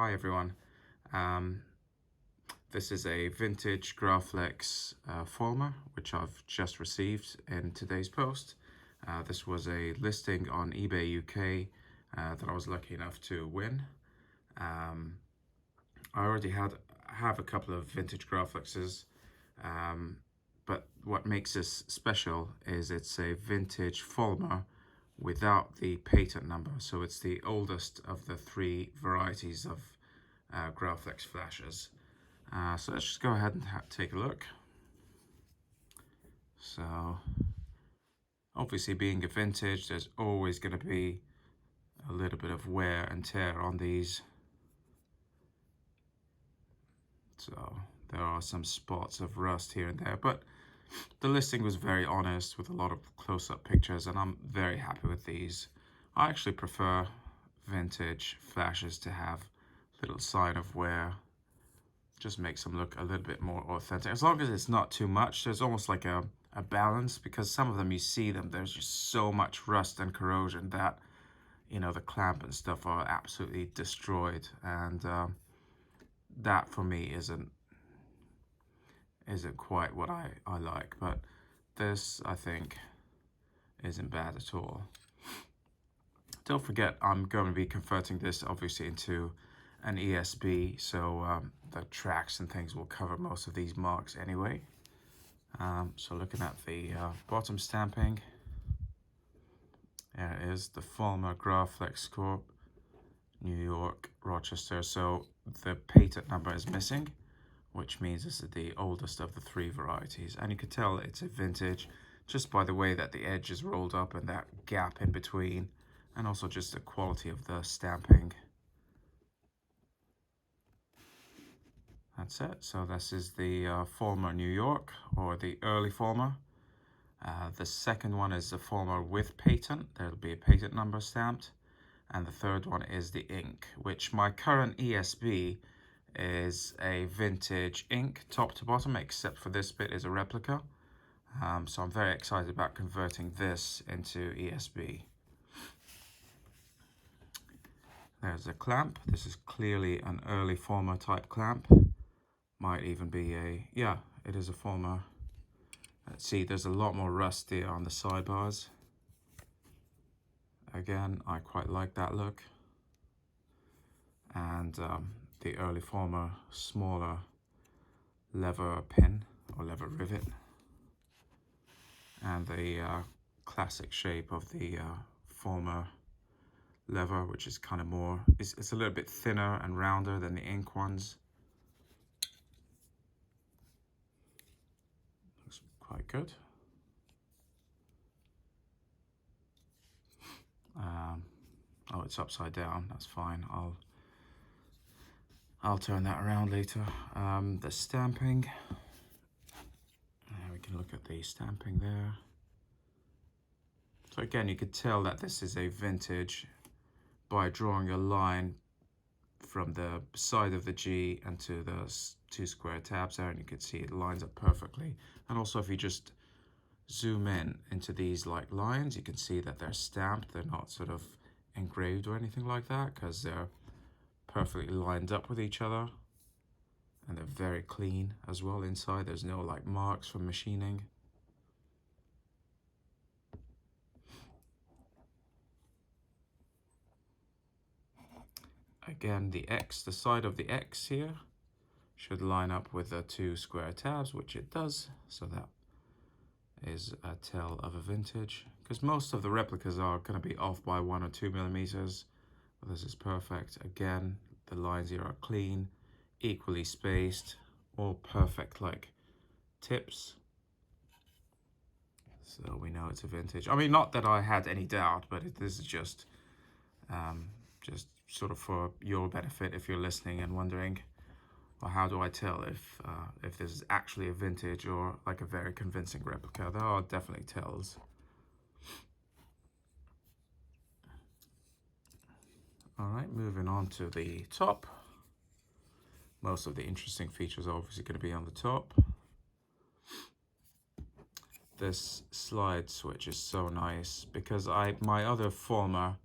hi everyone. Um, this is a vintage Graflex Folmer, which I've just received in today's post. This was a listing on eBay UK that I was lucky enough to win. I already have a couple of vintage Graflexes, but what makes this special is it's a vintage Folmer without the patent number. So it's the oldest of the three varieties of Graflex flashes. So let's just go ahead and take a look. So obviously, being a vintage, there's always going to be a little bit of wear and tear on these. So there are some spots of rust here and there, but the listing was very honest with a lot of close-up pictures, and I'm very happy with these. I actually prefer vintage flashes to have a little sign of wear. Just makes them look a little bit more authentic. As long as it's not too much, there's almost like a balance, because some of them, you see them, there's just so much rust and corrosion that, you know, the clamp and stuff are absolutely destroyed. And that for me isn't quite what I like. But this, I think, isn't bad at all. Don't forget, I'm going to be converting this obviously into an ESB, so the tracks and things will cover most of these marks anyway. So looking at the bottom stamping, there it is, the Folmer Graflex Corp, New York, Rochester. So the patent number is missing, which means this is the oldest of the three varieties. And you can tell it's a vintage just by the way that the edge is rolled up and that gap in between, and also just the quality of the stamping. That's it. So this is the Folmer New York, or the early Folmer. The second one is the Folmer with patent. There'll be a patent number stamped. And the third one is the ink, which my current ESB is a vintage ink top to bottom, except for this bit is a replica. So I'm very excited about converting this into ESB. There's a clamp. This is clearly an early Folmer type clamp. Might even be yeah, it is a Folmer. Let's see, there's a lot more rust there on the sidebars. Again, I quite like that look. And the early Folmer smaller lever pin or lever rivet. And the classic shape of the Folmer lever, which is kind of more, it's a little bit thinner and rounder than the ink ones. Looks quite good. Oh, it's upside down. That's fine. I'll turn that around later. The stamping. We can look at the stamping there. So again, you could tell that this is a vintage by drawing a line from the side of the G and to the two square tabs there, and you can see it lines up perfectly. And also, if you just zoom in into these like lines, you can see that they're stamped. They're not sort of engraved or anything like that, because they're perfectly lined up with each other, and they're very clean as well inside. There's no like marks from machining. Again, the X, the side of the X here should line up with the two square tabs, which it does. So that is a tell of a vintage, because most of the replicas are going to be off by 1 or 2 millimeters. But this is perfect. Again, the lines here are clean, equally spaced, all perfect like tips. So we know it's a vintage. I mean, not that I had any doubt, but this is just sort of for your benefit if you're listening and wondering, well, how do I tell if this is actually a vintage or like a very convincing replica? There are definitely tells. All right, moving on to the top. Most of the interesting features are obviously going to be on the top. This slide switch is so nice, because my other Folmer,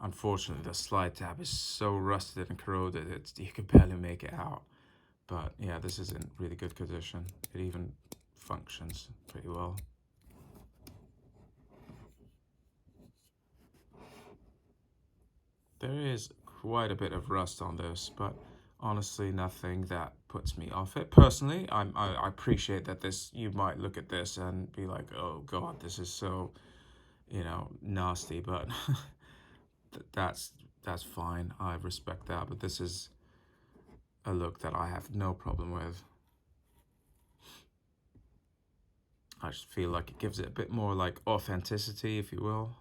Unfortunately, the slide tab is so rusted and corroded, you can barely make it out. But yeah, this is in really good condition. It even functions pretty well. There is quite a bit of rust on this, but honestly, nothing that puts me off it. Personally, I appreciate that you might look at this and be like, oh God, this is so, nasty, but that's fine. I respect that, but this is a look that I have no problem with. I just feel like it gives it a bit more like authenticity, if you will.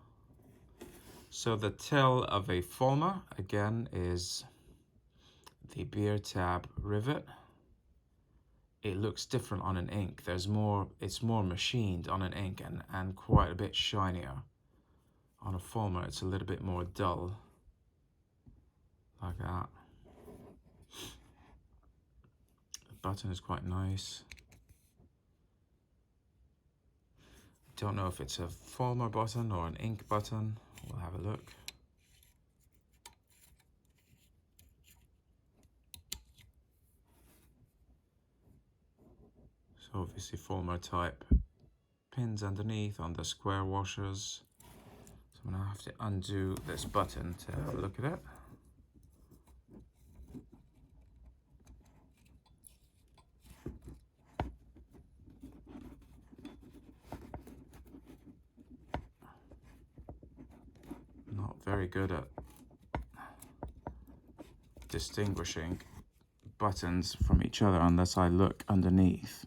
So the tail of a Folmer, again, is the beer tab rivet. It looks different on an ink. It's more machined on an ink and quite a bit shinier. On a Folmer, it's a little bit more dull, like that. The button is quite nice. Don't know if it's a Folmer button or an ink button. We'll have a look. So obviously Folmer type pins underneath on the square washers. So I'm gonna have to undo this button to have a look at it. Not very good at distinguishing buttons from each other unless I look underneath,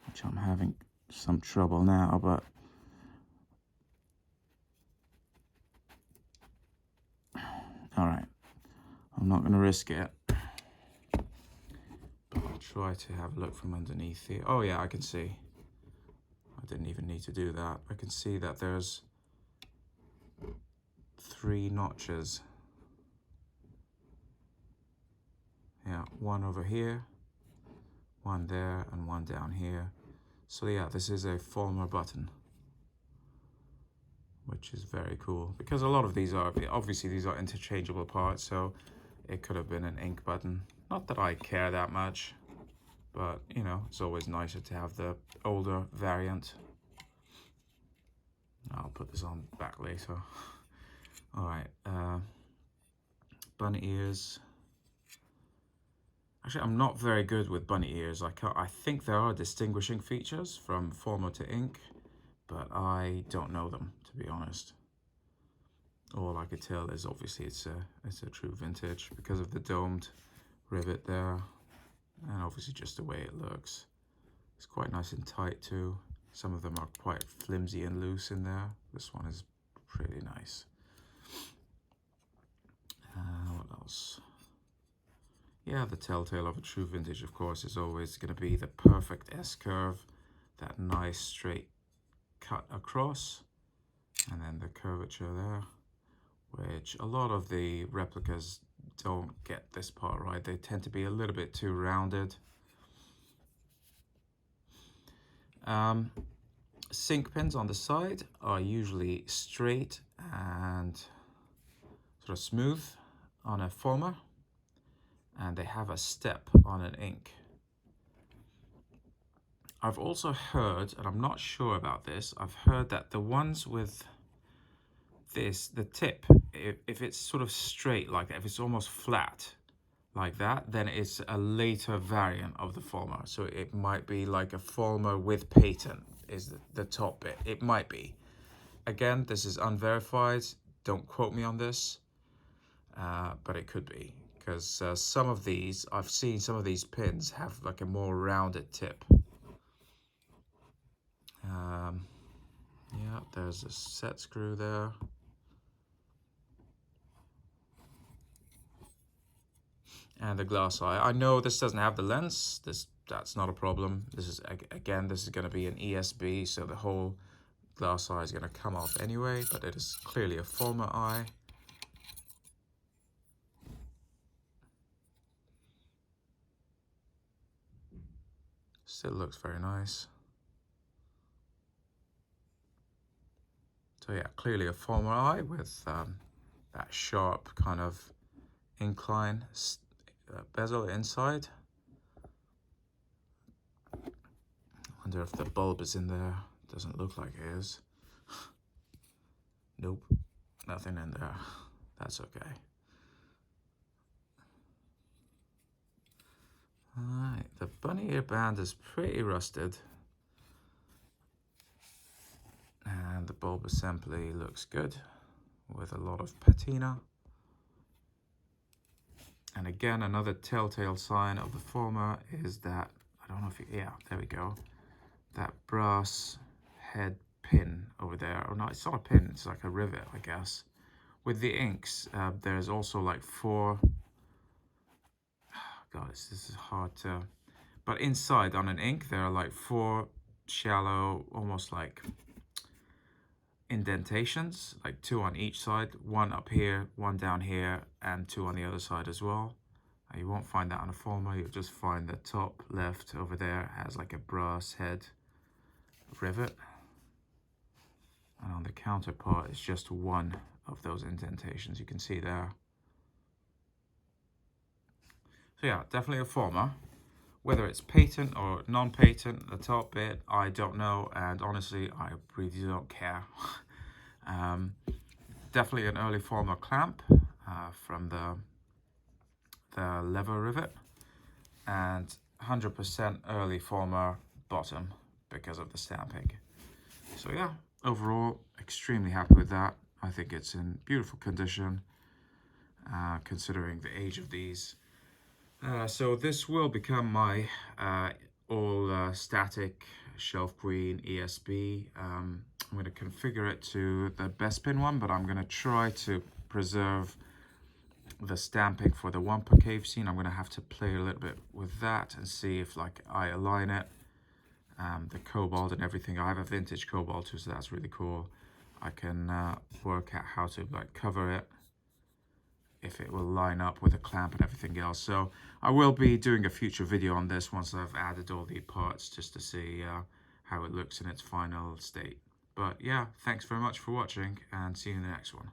which I'm having some trouble now, but all right, I'm not going to risk it, but I'll try to have a look from underneath here. Oh yeah, I can see. I didn't even need to do that. I can see that there's 3 notches. Yeah, one over here, one there, and one down here. So yeah, this is a Folmer button, which is very cool because a lot of these are, obviously these are interchangeable parts, so it could have been an ink button. Not that I care that much, but it's always nicer to have the older variant. I'll put this on back later. All right, bunny ears. Actually, I'm not very good with bunny ears. I think there are distinguishing features from Folmer to ink, but I don't know them, to be honest. All I could tell is obviously it's a true vintage because of the domed rivet there, and obviously just the way it looks. It's quite nice and tight too. Some of them are quite flimsy and loose in there. This one is pretty nice. What else? Yeah, the telltale of a true vintage, of course, is always going to be the perfect S-curve, that nice straight cut across, and then the curvature there, which a lot of the replicas don't get this part right. They tend to be a little bit too rounded. Sync pins on the side are usually straight and sort of smooth on a Folmer, and they have a step on an ink. I've also heard, and I'm not sure about this, I've heard that the ones with the tip, if it's sort of straight like that, if it's almost flat like that, then it's a later variant of the Folmer. So it might be like a Folmer with patent is the top bit. It might be. Again, this is unverified. Don't quote me on this, but it could be. Because I've seen some of these pins have like a more rounded tip. Yeah, there's a set screw there. And the glass eye. I know this doesn't have the lens. That's not a problem. This is going to be an ESB, so the whole glass eye is going to come off anyway, but it is clearly a Folmer eye. Still looks very nice. So yeah, clearly a Folmer eye with that sharp kind of incline bezel inside. Wonder if the bulb is in there. Doesn't look like it is. Nope, nothing in there. That's okay. Alright, the bunny ear band is pretty rusted. And the bulb assembly looks good with a lot of patina. And again, another telltale sign of the Folmer is that, I don't know if you, yeah, there we go. That brass head pin over there. Oh no, it's not a pin, it's like a rivet, I guess. With the inks, there's also like four, God, this is hard to, but inside on an ink, there are like four shallow, almost like indentations, like two on each side, one up here, one down here, and two on the other side as well. You won't find that on a Folmer, you'll just find the top left over there has like a brass head rivet. And on the counterpart, it's just one of those indentations you can see there. So yeah, definitely a Folmer. Whether it's patent or non-patent, the top bit, I don't know, and honestly, I really don't care. Definitely an early Folmer clamp from the lever rivet, and 100% early Folmer bottom because of the stamping. So yeah, overall, extremely happy with that. I think it's in beautiful condition, considering the age of these. So this will become my all static shelf queen ESB. I'm going to configure it to the Bespin one, but I'm going to try to preserve the stamping for the Wampa cave scene. I'm going to have to play a little bit with that and see if like I align it. The cobalt and everything. I have a vintage cobalt too, so that's really cool. I can work out how to like cover it, if it will line up with the clamp and everything else. So I will be doing a future video on this once I've added all the parts, just to see how it looks in its final state. But yeah, thanks very much for watching, and see you in the next one.